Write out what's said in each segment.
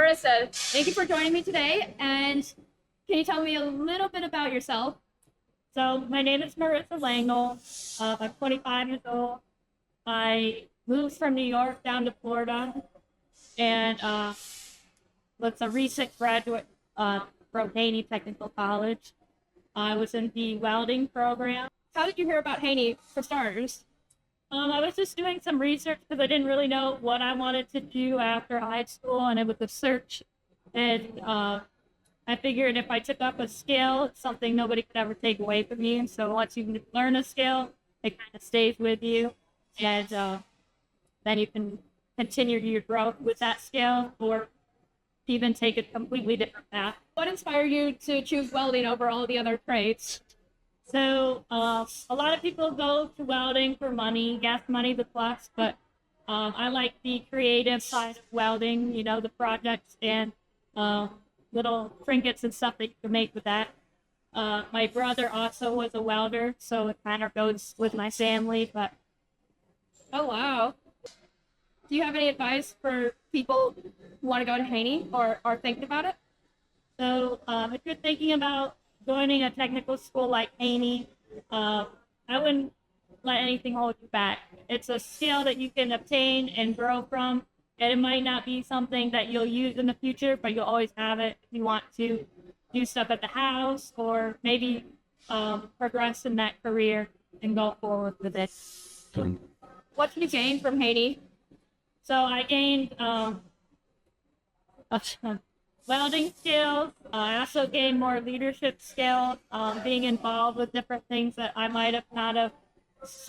Marissa, thank you for joining me today. And can you tell me a little bit about yourself? So my name is Marissa Langle. I'm 25 years old. I moved from New York down to Florida and was a recent graduate from Haney Technical College. I was in the welding program. How did you hear about Haney, for starters? I was just doing some research because I didn't really know what I wanted to do after high school, and it was a search. And I figured if I took up a skill, it's something nobody could ever take away from you. So once you learn a skill, it kind of stays with you, and then you can continue your growth with that skill or even take a completely different path. What inspired you to choose welding over all the other trades? So a lot of people go to welding for money, gas money, the plus, but I like the creative side of welding, you know, the projects and little trinkets and stuff that you can make with that. My brother also was a welder, so it kind of goes with my family, but... Oh, wow. Do you have any advice for people who want to go to Haney or are thinking about it? So if you're thinking about joining a technical school like Haney, I wouldn't let anything hold you back. It's a skill that you can obtain and grow from, and it might not be something that you'll use in the future, but you'll always have it if you want to do stuff at the house or maybe progress in that career and go forward with it. What did you gain from Haney? So I gained welding skills. I also gained more leadership skills, being involved with different things that I might have not have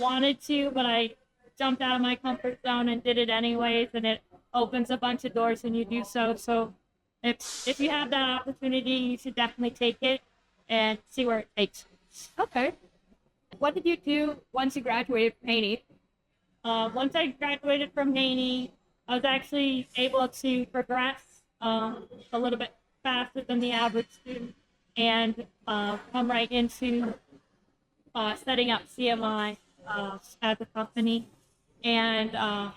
wanted to, but I jumped out of my comfort zone and did it anyways, and it opens a bunch of doors when you do so. So if you have that opportunity, you should definitely take it and see where it takes. Okay. What did you do once you graduated from Haney? Once I graduated from Haney, I was actually able to progress a little bit faster than the average student and come right into setting up CMI as a company. And I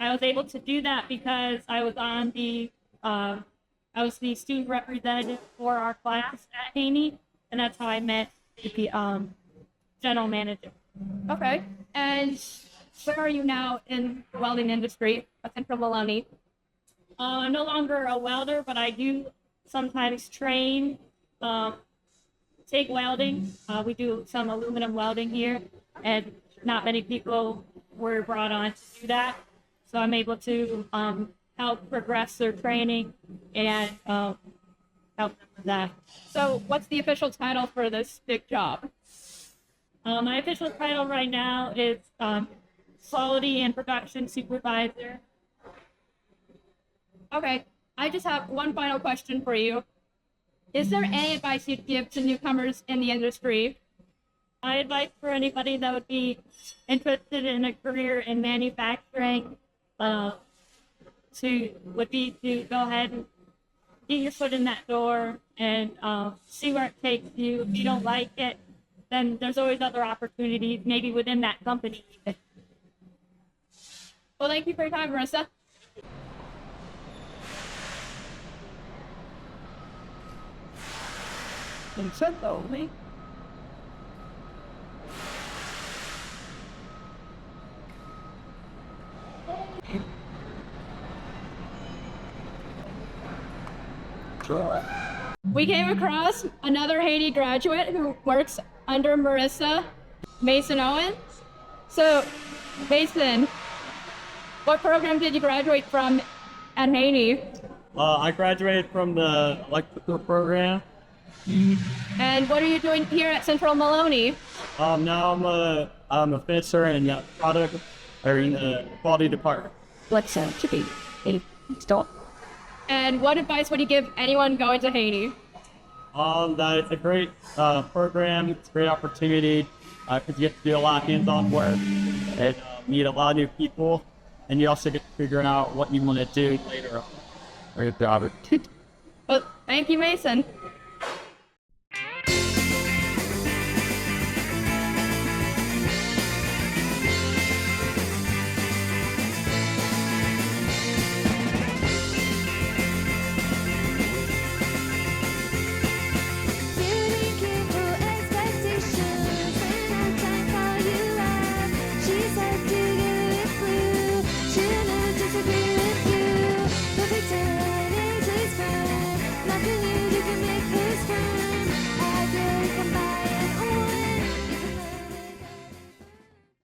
was able to do that because I was on I was the student representative for our class at Haney, and that's how I met the general manager. Okay. And where are you now in the welding industry at Central Moloney? I'm no longer a welder, but I do sometimes train, take welding. We do some aluminum welding here, and not many people were brought on to do that. So I'm able to help progress their training and help them with that. So what's the official title for this big job? My official title right now is Quality and Production Supervisor. Okay, I just have one final question for you. Is there any advice you'd give to newcomers in the industry? My advice for anybody that would be interested in a career in manufacturing would be to go ahead and get your foot in that door and see where it takes you. If you don't like it, then there's always other opportunities, maybe within that company. Well, thank you for your time, Marissa. Central Moloney. We came across another Haney graduate who works under Marissa, Mason Owen. So, Mason, what program did you graduate from at Haney? I graduated from the electrical program. And what are you doing here at Central Moloney? Now I'm a finisher in the product or in the quality department. Let's stop. And what advice would you give anyone going to Haney? That it's a great program. It's a great opportunity because you get to do a lot of hands-on work and meet a lot of new people, and you also get to figure out what you want to do later on. Well, thank you, Mason.